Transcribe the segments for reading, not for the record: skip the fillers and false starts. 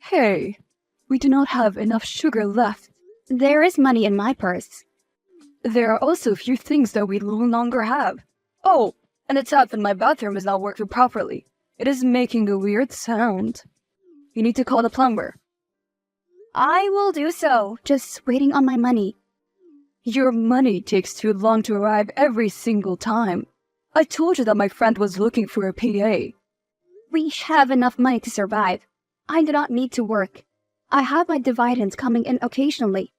Hey, we do not have enough sugar left. There is money in my purse. There are also a few things that we no longer have. Oh, and the tap in my bathroom is not working properly. It is making a weird sound. You need to call the plumber. I will do so, just waiting on my money. Your money takes too long to arrive every single time. I told you that my friend was looking for a PA. We have enough money to survive. I do not need to work. I have my dividends coming in occasionally.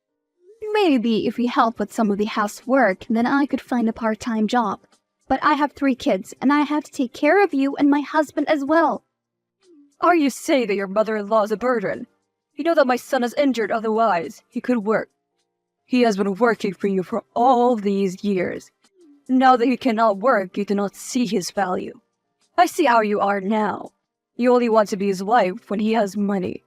Maybe if we help with some of the housework, then I could find a part-time job. But I have 3 kids, and I have to take care of you and my husband as well. Are you saying that your mother-in-law is a burden? You know that my son is injured, otherwise he could work. He has been working for you for all these years. Now that he cannot work, you do not see his value. I see how you are now. You only want to be his wife when he has money.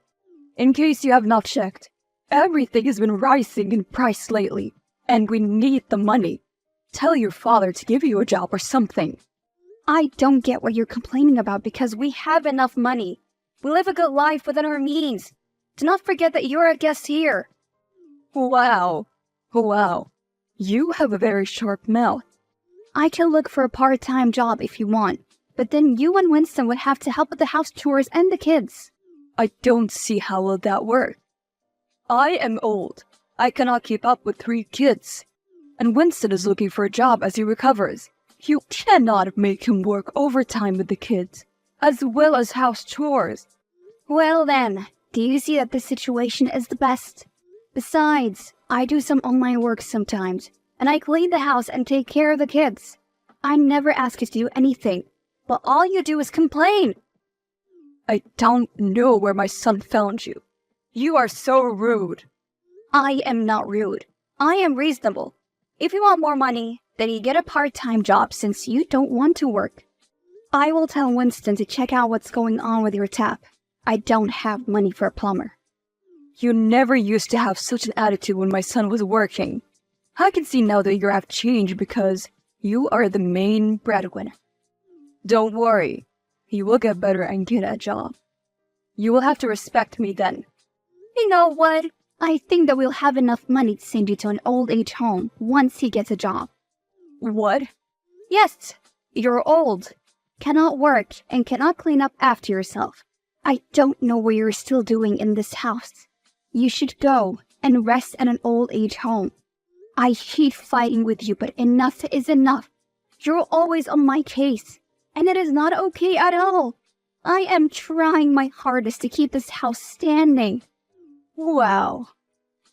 In case you have not checked, everything has been rising in price lately, and we need the money. Tell your father to give you a job or something. I don't get what you're complaining about because we have enough money. We live a good life within our means. Do not forget that you're a guest here. Wow. You have a very sharp mouth. I can look for a part-time job if you want, but then you and Winston would have to help with the house chores and the kids. I don't see how will that work. I am old. I cannot keep up with 3 kids. And Winston is looking for a job as he recovers. You cannot make him work overtime with the kids, as well as house chores. Well then, do you see that this situation is the best? Besides, I do some online work sometimes, and I clean the house and take care of the kids. I never ask you to do anything, but all you do is complain. I don't know where my son found you. You are so rude. I am not rude. I am reasonable. If you want more money, then you get a part-time job since you don't want to work. I will tell Winston to check out what's going on with your tap. I don't have money for a plumber. You never used to have such an attitude when my son was working. I can see now that you have changed because you are the main breadwinner. Don't worry. He will get better and get a job. You will have to respect me then. You know what? I think that we'll have enough money to send you to an old age home once he gets a job. What? Yes, you're old, cannot work, and cannot clean up after yourself. I don't know what you're still doing in this house. You should go and rest at an old age home. I hate fighting with you, but enough is enough. You're always on my case, and it is not okay at all. I am trying my hardest to keep this house standing. Wow.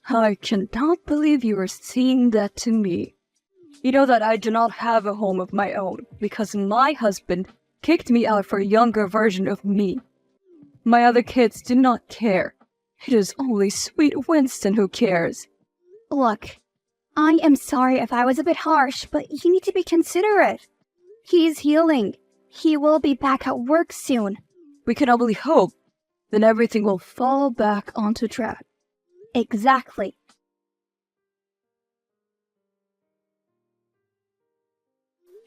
I cannot believe you are saying that to me. You know that I do not have a home of my own because my husband kicked me out for a younger version of me. My other kids do not care. It is only sweet Winston who cares. Look, I am sorry if I was a bit harsh, but you need to be considerate. He's healing. He will be back at work soon. We can only hope. Then everything will fall back onto track. Exactly.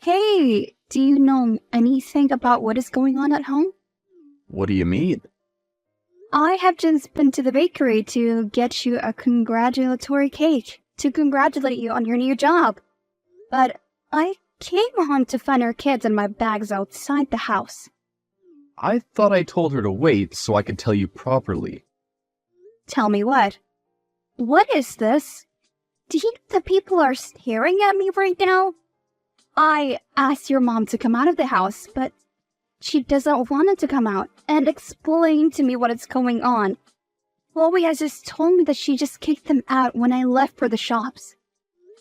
Hey, do you know anything about what is going on at home? What do you mean? I have just been to the bakery to get you a congratulatory cake to congratulate you on your new job. But I came home to find our kids and my bags outside the house. I thought I told her to wait so I could tell you properly. Tell me what? What is this? Do you know that people are staring at me right now? I asked your mom to come out of the house, but she doesn't want to come out and explain to me what is going on. Chloe has just told me that she just kicked them out when I left for the shops.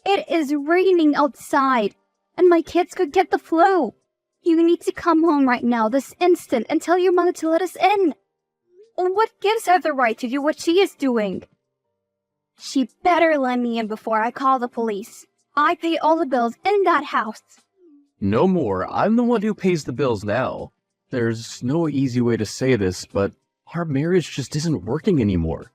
It is raining outside, and my kids could get the flu. You need to come home right now, this instant, and tell your mother to let us in. What gives her the right to do what she is doing? She better let me in before I call the police. I pay all the bills in that house. No more. I'm the one who pays the bills now. There's no easy way to say this, but our marriage just isn't working anymore.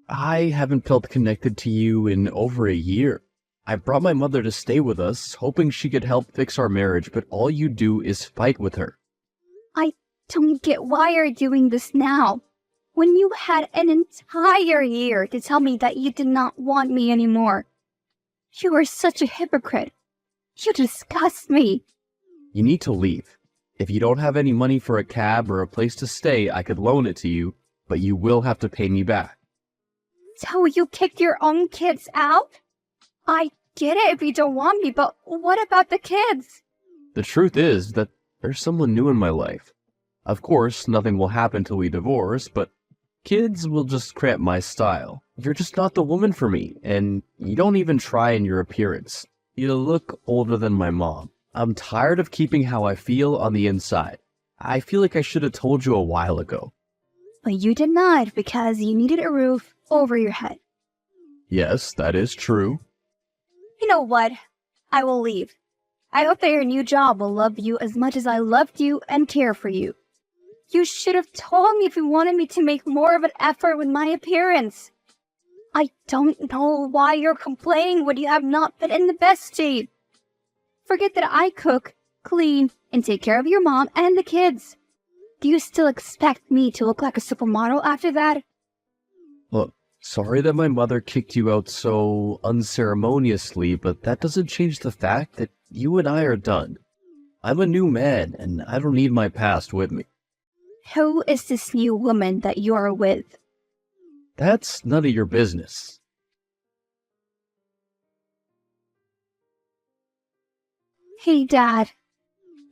I haven't felt connected to you in over a year. I brought my mother to stay with us, hoping she could help fix our marriage, but all you do is fight with her. I don't get why you're doing this now. when you had an entire year to tell me that you did not want me anymore. You are such a hypocrite. You disgust me. You need to leave. If you don't have any money for a cab or a place to stay, I could loan it to you, but you will have to pay me back. So you kicked your own kids out? I get it if you don't want me, but what about the kids? The truth is that there's someone new in my life. Of course, nothing will happen till we divorce, but kids will just cramp my style. You're just not the woman for me, and you don't even try in your appearance. You look older than my mom. I'm tired of keeping how I feel on the inside. I feel like I should have told you a while ago. But you did not, because you needed a roof over your head. Yes, that is true. You know what? I will leave. I hope that your new job will love you as much as I loved you and care for you. You should have told me if you wanted me to make more of an effort with my appearance. I don't know why you're complaining when you have not been in the best shape. Forget that I cook, clean, and take care of your mom and the kids. Do you still expect me to look like a supermodel after that? Look, sorry that my mother kicked you out so unceremoniously, but that doesn't change the fact that you and I are done. I'm a new man, and I don't need my past with me. Who is this new woman that you are with? That's none of your business. Hey, Dad.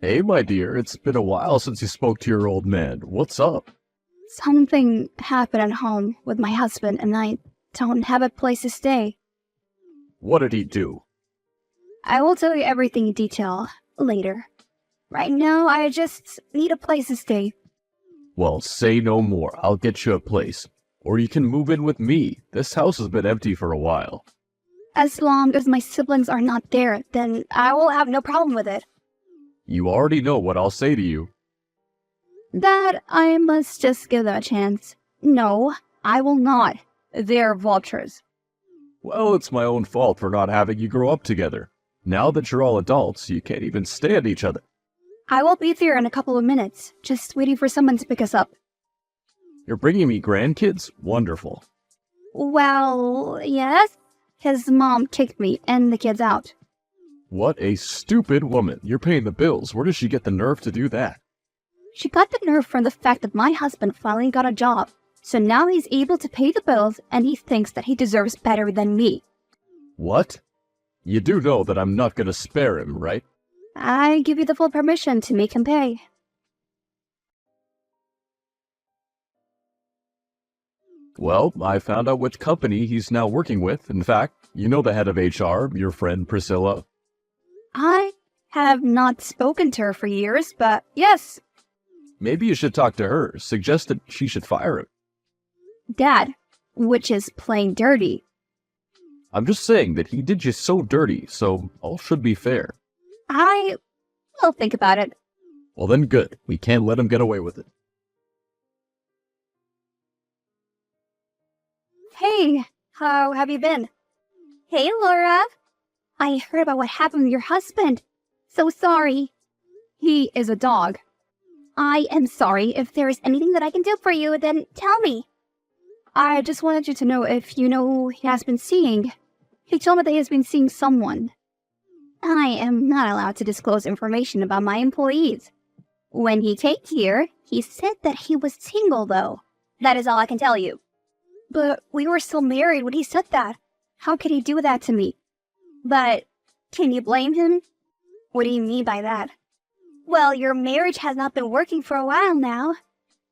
Hey, my dear, it's been a while since you spoke to your old man. What's up? Something happened at home with my husband, and I don't have a place to stay. What did he do? I will tell you everything in detail later. Right now, I just need a place to stay. Well, say no more. I'll get you a place. Or you can move in with me. This house has been empty for a while. As long as my siblings are not there, then I will have no problem with it. You already know what I'll say to you. That I must just give them a chance. No, I will not. They're vultures. Well, it's my own fault for not having you grow up together. Now that you're all adults, you can't even stand each other. I will be there in a couple of minutes, just waiting for someone to pick us up. You're bringing me grandkids? Wonderful. Well, yes. His mom kicked me and the kids out. What a stupid woman. You're paying the bills. Where does she get the nerve to do that? She got the nerve from the fact that my husband finally got a job. So now he's able to pay the bills and he thinks that he deserves better than me. What? You do know that I'm not gonna spare him, right? I give you the full permission to make him pay. Well, I found out which company he's now working with. In fact, you know the head of HR, your friend Priscilla. I have not spoken to her for years, but yes. Maybe you should talk to her. Suggest that she should fire him. Dad, which is plain dirty. I'm just saying that he did you so dirty, so all should be fair. I will think about it. Well then good. We can't let him get away with it. Hey, how have you been? Hey, Laura. I heard about what happened with your husband. So sorry. He is a dog. I am sorry. If there is anything that I can do for you, then tell me. I just wanted you to know if you know who he has been seeing. He told me that he has been seeing someone. I am not allowed to disclose information about my employees. When he came here, he said that he was single, though. That is all I can tell you. But we were still married when he said that. How could he do that to me? But can you blame him? What do you mean by that? Well, your marriage has not been working for a while now.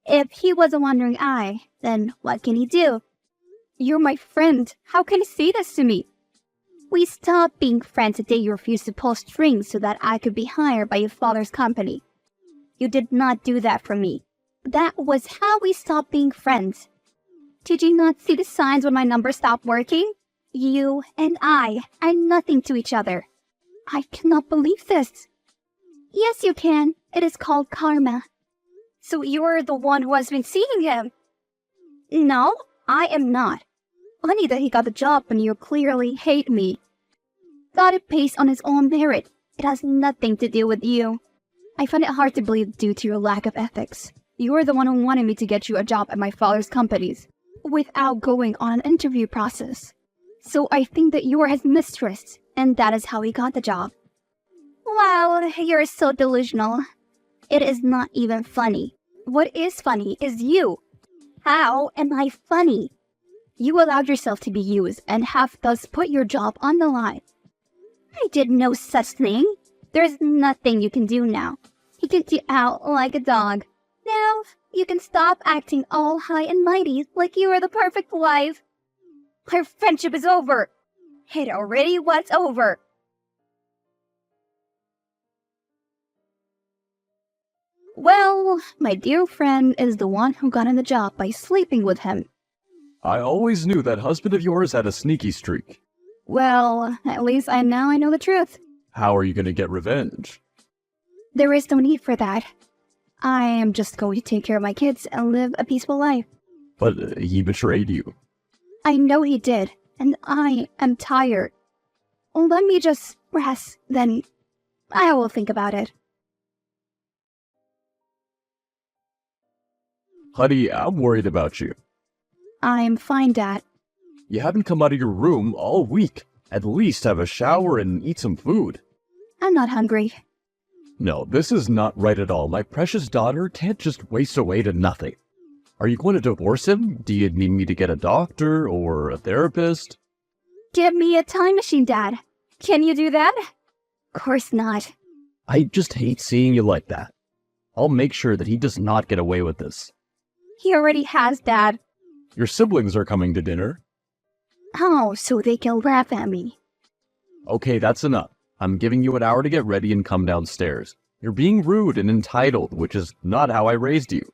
If he was a wandering eye, then what can he do? You're my friend. How can you say this to me? We stopped being friends the day you refused to pull strings so that I could be hired by your father's company. You did not do that for me. That was how we stopped being friends. Did you not see the signs when my number stopped working? You and I are nothing to each other. I cannot believe this. Yes, you can. It is called karma. So you're the one who has been seeing him? No, I am not. Funny that he got the job when you clearly hate me. Got it based on his own merit. It has nothing to do with you. I find it hard to believe due to your lack of ethics. You were the one who wanted me to get you a job at my father's companies without going on an interview process. So I think that you were his mistress, and that is how he got the job. Wow, you're so delusional. It is not even funny. What is funny is you. How am I funny? You allowed yourself to be used and have thus put your job on the line. I did no such thing. There's nothing you can do now. He kicked you out like a dog. Now, you can stop acting all high and mighty like you are the perfect wife. Our friendship is over. It already was over. Well, my dear friend is the one who got in the job by sleeping with him. I always knew that husband of yours had a sneaky streak. Well, at least I know the truth. How are you going to get revenge? There is no need for that. I am just going to take care of my kids and live a peaceful life. But he betrayed you. I know he did, and I am tired. Let me just rest, then I will think about it. Honey, I'm worried about you. I'm fine, Dad. You haven't come out of your room all week. At least have a shower and eat some food. I'm not hungry. No, this is not right at all. My precious daughter can't just waste away to nothing. Are you going to divorce him? Do you need me to get a doctor or a therapist? Give me a time machine, Dad. Can you do that? Of course not. I just hate seeing you like that. I'll make sure that he does not get away with this. He already has, Dad. Your siblings are coming to dinner. Oh, so they can laugh at me. Okay, that's enough. I'm giving you an hour to get ready and come downstairs. You're being rude and entitled, which is not how I raised you.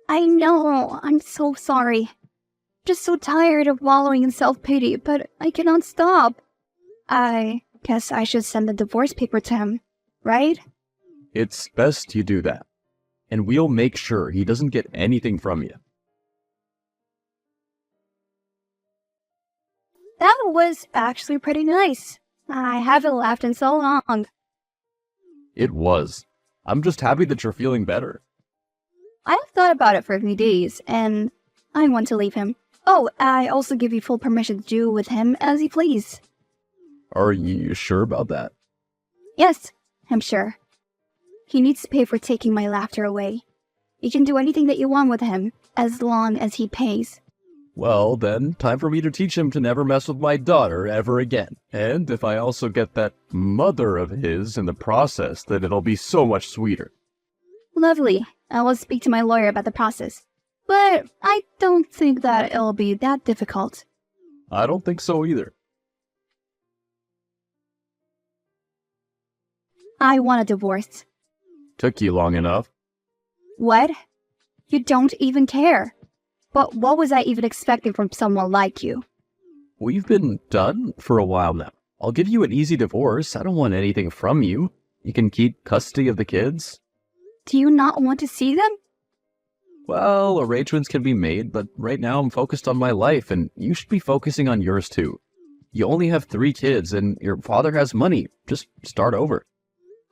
I know. I'm so sorry. Just so tired of wallowing in self-pity, but I cannot stop. I guess I should send the divorce paper to him, right? It's best you do that. And we'll make sure he doesn't get anything from you. That was actually pretty nice. I haven't laughed in so long. It was. I'm just happy that you're feeling better. I've thought about it for a few days, and I want to leave him. Oh, I also give you full permission to do with him as you please. Are you sure about that? Yes, I'm sure. He needs to pay for taking my laughter away. You can do anything that you want with him, as long as he pays. Well, then, time for me to teach him to never mess with my daughter ever again. And if I also get that mother of his in the process, then it'll be so much sweeter. Lovely. I will speak to my lawyer about the process. But I don't think that it'll be that difficult. I don't think so either. I want a divorce. Took you long enough. What? You don't even care. But what was I even expecting from someone like you? We've been done for a while now. I'll give you an easy divorce. I don't want anything from you. You can keep custody of the kids. Do you not want to see them? Well, arrangements can be made, but right now I'm focused on my life, and you should be focusing on yours too. You only have 3 kids, and your father has money. Just start over.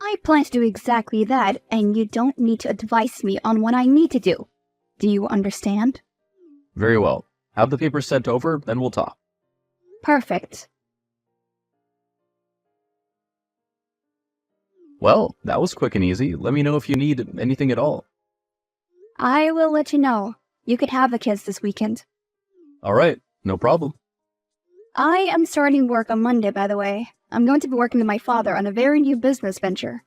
I plan to do exactly that, and you don't need to advise me on what I need to do. Do you understand? Very well. Have the papers sent over, then we'll talk. Perfect. Well, that was quick and easy. Let me know if you need anything at all. I will let you know. You can have the kids this weekend. All right, no problem. I am starting work on Monday, by the way. I'm going to be working with my father on a very new business venture.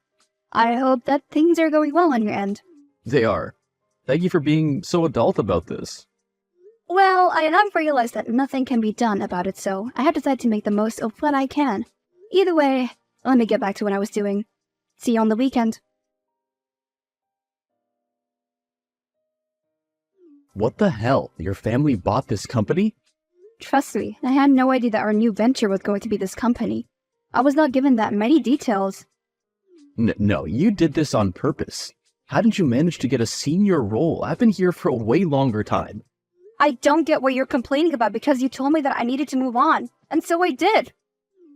I hope that things are going well on your end. They are. Thank you for being so adult about this. Well, I have realized that nothing can be done about it, so I have decided to make the most of what I can. Either way, let me get back to what I was doing. See you on the weekend. What the hell? Your family bought this company? Trust me, I had no idea that our new venture was going to be this company. I was not given that many details. No, you did this on purpose. How did you manage to get a senior role? I've been here for a way longer time. I don't get what you're complaining about because you told me that I needed to move on, and so I did.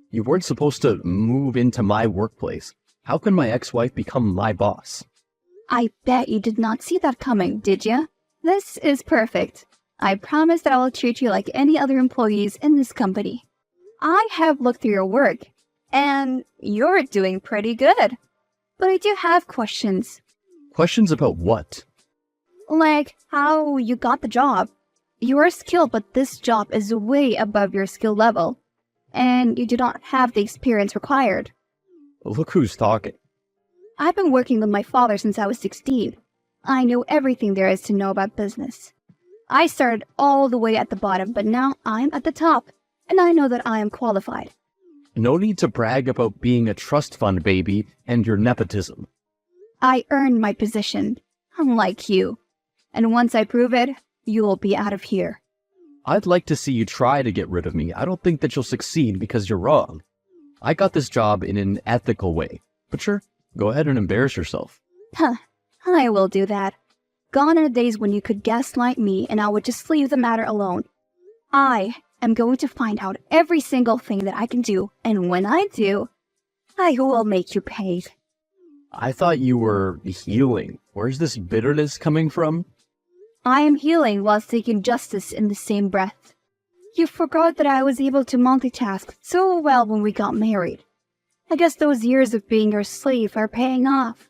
You weren't supposed to move into my workplace. How can my ex-wife become my boss? I bet you did not see that coming, did ya? This is perfect. I promise that I will treat you like any other employees in this company. I have looked through your work, and you're doing pretty good. But I do have questions. Questions about what? Like how you got the job. You are skilled, but this job is way above your skill level, and you do not have the experience required. Look who's talking. I've been working with my father since I was 16. I know everything there is to know about business. I started all the way at the bottom, but now I'm at the top, and I know that I am qualified. No need to brag about being a trust fund baby and your nepotism. I earned my position, unlike you. And once I prove it, you will be out of here. I'd like to see you try to get rid of me. I don't think that you'll succeed because you're wrong. I got this job in an ethical way. But sure, go ahead and embarrass yourself. I will do that. Gone are the days when you could gaslight me and I would just leave the matter alone. I am going to find out every single thing that I can do, and when I do, I will make you pay. I thought you were healing. Where's this bitterness coming from? I am healing while seeking justice in the same breath. You forgot that I was able to multitask so well when we got married. I guess those years of being your slave are paying off.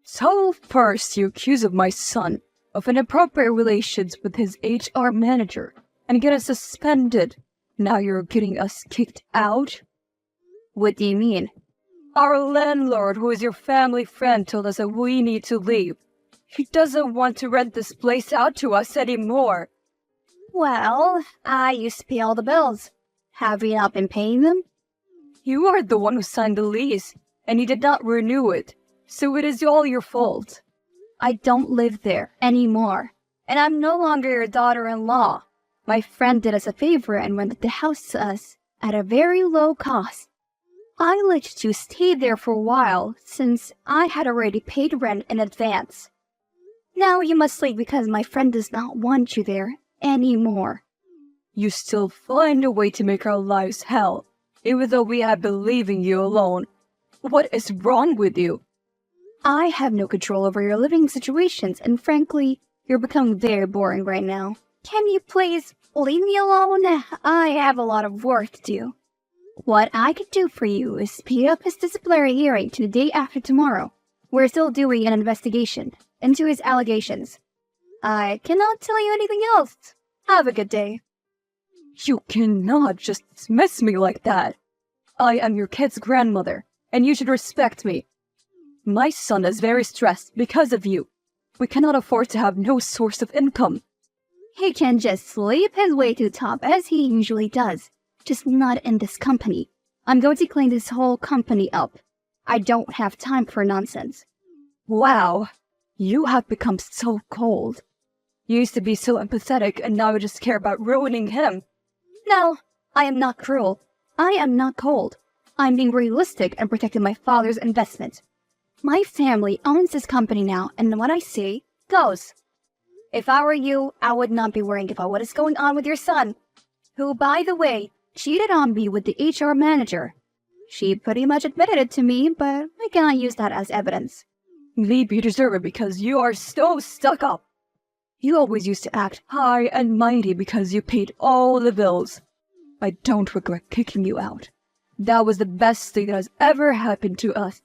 So first you accuse of my son of inappropriate relations with his HR manager and get us suspended. Now you're getting us kicked out? What do you mean? Our landlord, who is your family friend, told us that we need to leave. He doesn't want to rent this place out to us anymore. Well, I used to pay all the bills. Have you not been paying them? You are the one who signed the lease, and you did not renew it, so it is all your fault. I don't live there anymore, and I'm no longer your daughter-in-law. My friend did us a favor and rented the house to us at a very low cost. I let you stay there for a while since I had already paid rent in advance. Now you must leave because my friend does not want you there anymore. You still find a way to make our lives hell, even though we have been leaving you alone. What is wrong with you? I have no control over your living situations, and frankly, you're becoming very boring right now. Can you please leave me alone? I have a lot of work to do. What I could do for you is speed up his disciplinary hearing to the day after tomorrow. We're still doing an investigation into his allegations. I cannot tell you anything else. Have a good day. You cannot just dismiss me like that. I am your kid's grandmother, and you should respect me. My son is very stressed because of you. We cannot afford to have no source of income. He can just sleep his way to the top as he usually does. Just not in this company. I'm going to clean this whole company up. I don't have time for nonsense. Wow, you have become so cold. You used to be so empathetic, and now you just care about ruining him. No, I am not cruel. I am not cold. I'm being realistic and protecting my father's investment. My family owns this company now, and what I say goes. If I were you, I would not be worrying about what is going on with your son, who, by the way, cheated on me with the HR manager. She pretty much admitted it to me, but I cannot use that as evidence. Maybe you deserve it because you are so stuck up. You always used to act high and mighty because you paid all the bills. I don't regret kicking you out. That was the best thing that has ever happened to us.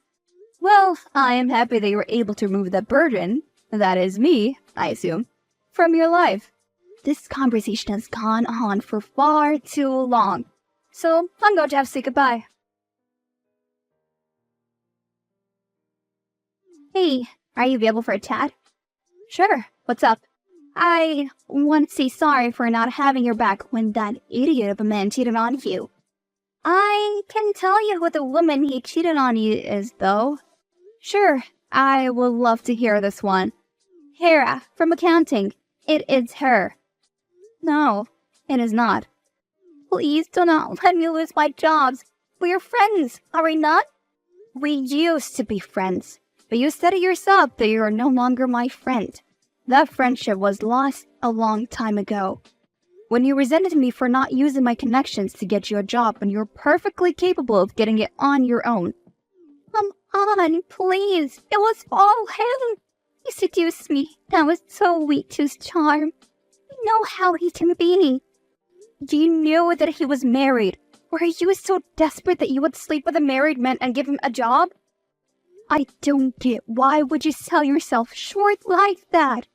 Well, I am happy that you were able to remove that burden, that is me, I assume, from your life. This conversation has gone on for far too long, so I'm going to have to say goodbye. Hey, are you available for a chat? Sure, what's up? I want to say sorry for not having your back when that idiot of a man cheated on you. I can tell you who the woman he cheated on you is, though. Sure, I would love to hear this one. Hera, from accounting. It is her. No, it is not. Please do not let me lose my jobs. We are friends, are we not? We used to be friends, but you said it yourself that you are no longer my friend. That friendship was lost a long time ago. when you resented me for not using my connections to get you a job when you're perfectly capable of getting it on your own. Come on, please. It was all him. He seduced me. I was so weak to his charm. You know how he can be. You knew that he was married. Were you so desperate that you would sleep with a married man and give him a job? I don't get why would you sell yourself short like that?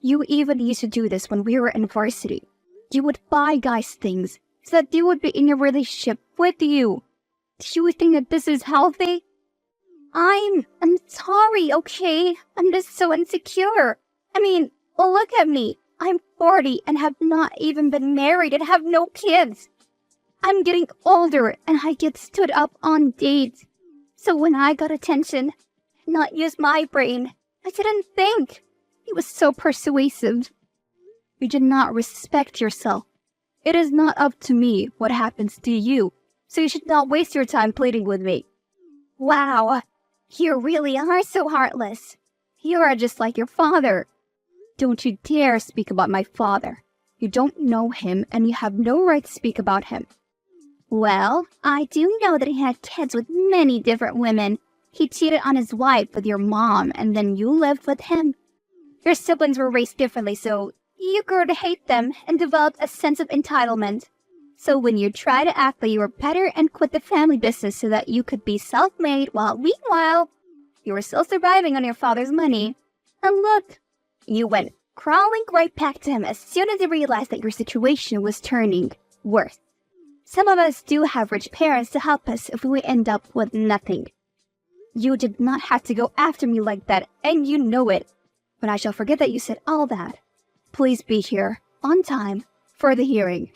You even used to do this when we were in varsity. You would buy guys things so that they would be in a relationship with you. Do you think that this is healthy? I'm sorry, okay? I'm just so insecure. I mean, look at me. I'm 40 and have not even been married and have no kids. I'm getting older and I get stood up on dates. So when I got attention, not use my brain, I didn't think. He was so persuasive. You did not respect yourself. It is not up to me what happens to you, so you should not waste your time pleading with me. Wow, you really are so heartless. You are just like your father. Don't you dare speak about my father. You don't know him and you have no right to speak about him. Well, I do know that he had kids with many different women. He cheated on his wife with your mom and then you lived with him. Your siblings were raised differently, so you grew to hate them and developed a sense of entitlement. So when you try to act like you were better and quit the family business so that you could be self-made, while meanwhile, you were still surviving on your father's money. And look, you went crawling right back to him as soon as you realized that your situation was turning worse. Some of us do have rich parents to help us if we end up with nothing. You did not have to go after me like that, and you know it. But I shall forget that you said all that. Please be here, on time, for the hearing.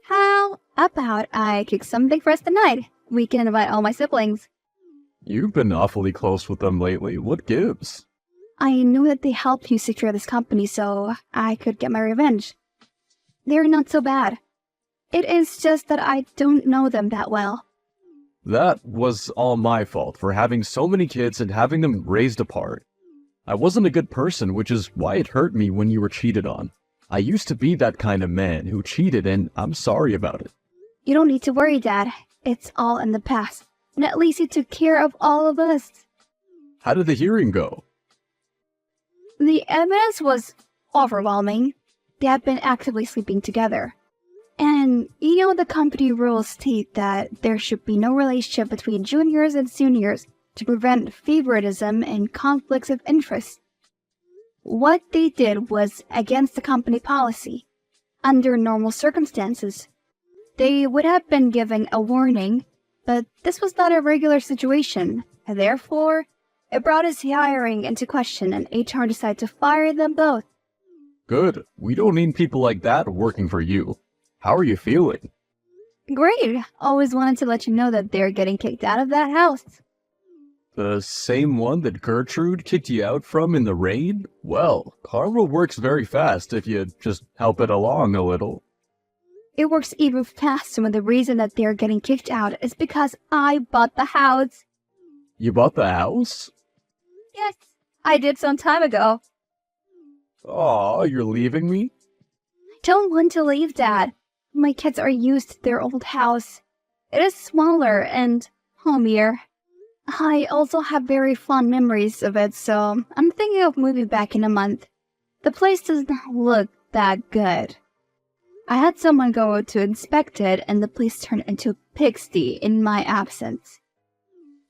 How about I cook something for us tonight? We can invite all my siblings. You've been awfully close with them lately. What gives? I knew that they helped you secure this company so I could get my revenge. They're not so bad. It is just that I don't know them that well. That was all my fault for having so many kids and having them raised apart. I wasn't a good person, which is why it hurt me when you were cheated on. I used to be that kind of man who cheated, and I'm sorry about it. You don't need to worry, Dad. It's all in the past. And at least you took care of all of us. How did the hearing go? The evidence was overwhelming. They had been actively sleeping together. And you know the company rules state that there should be no relationship between juniors and seniors to prevent favoritism and conflicts of interest. What they did was against the company policy. Under normal circumstances, they would have been given a warning, but this was not a regular situation. Therefore, it brought his hiring into question and HR decided to fire them both. Good. We don't need people like that working for you. How are you feeling? Great. Always wanted to let you know that they're getting kicked out of that house. The same one that Gertrude kicked you out from in the rain? Well, karma works very fast if you just help it along a little. It works even faster when the reason that they're getting kicked out is because I bought the house. You bought the house? Yes, I did some time ago. Aw, you're leaving me? I don't want to leave, Dad. My kids are used to their old house. It is smaller and homier. I also have very fond memories of it, so I'm thinking of moving back in a month. The place does not look that good. I had someone go to inspect it, and the place turned into a pigsty in my absence.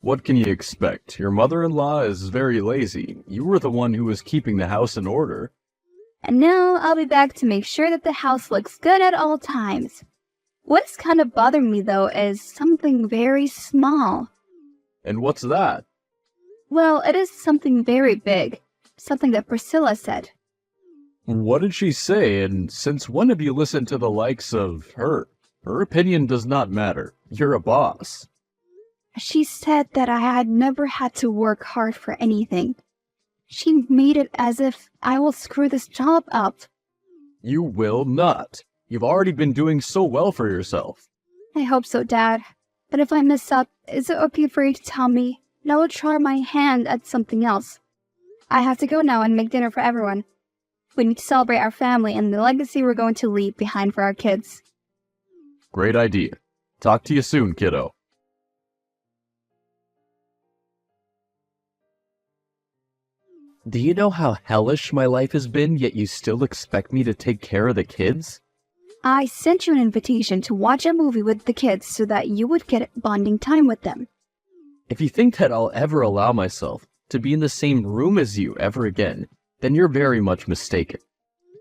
What can you expect? Your mother-in-law is very lazy. You were the one who was keeping the house in order. And now I'll be back to make sure that the house looks good at all times. What's kind of bothering me, though, is something very small. And what's that? Well, it is something very big. Something that Priscilla said. What did she say, and since when have you listened to the likes of her? Her opinion does not matter. You're a boss. She said that I had never had to work hard for anything. She made it as if I will screw this job up. You will not. You've already been doing so well for yourself. I hope so, Dad. But if I mess up, is it okay for you to tell me? And I will try my hand at something else. I have to go now and make dinner for everyone. We need to celebrate our family and the legacy we're going to leave behind for our kids. Great idea. Talk to you soon, kiddo. Do you know how hellish my life has been, yet you still expect me to take care of the kids? I sent you an invitation to watch a movie with the kids so that you would get bonding time with them. If you think that I'll ever allow myself to be in the same room as you ever again, then you're very much mistaken.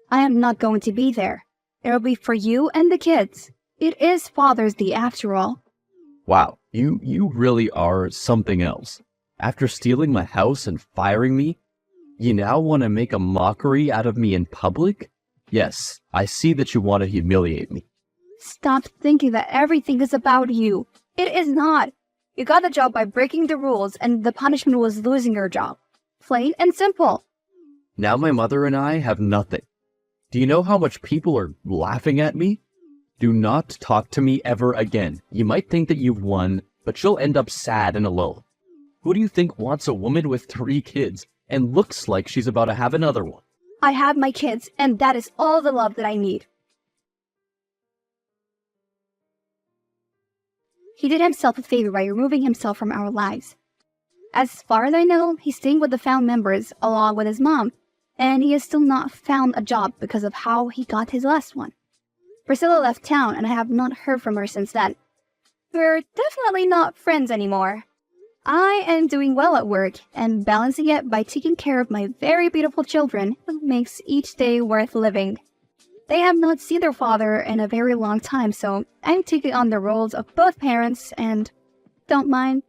I am not going to be there. It'll be for you and the kids. It is Father's Day after all. Wow, you really are something else. After stealing my house and firing me, you now want to make a mockery out of me in public? Yes, I see that you want to humiliate me. Stop thinking that everything is about you. It is not. You got the job by breaking the rules, and the punishment was losing your job. Plain and simple. Now my mother and I have nothing. Do you know how much people are laughing at me? Do not talk to me ever again. You might think that you've won, but you'll end up sad and alone. Who do you think wants a woman with 3 kids and looks like she's about to have another one? I have my kids, and that is all the love that I need. He did himself a favor by removing himself from our lives. As far as I know, he's staying with the family members along with his mom, and he has still not found a job because of how he got his last one. Priscilla left town, and I have not heard from her since then. We're definitely not friends anymore. I am doing well at work, and balancing it by taking care of my very beautiful children makes each day worth living. They have not seen their father in a very long time, so I'm taking on the roles of both parents and don't mind.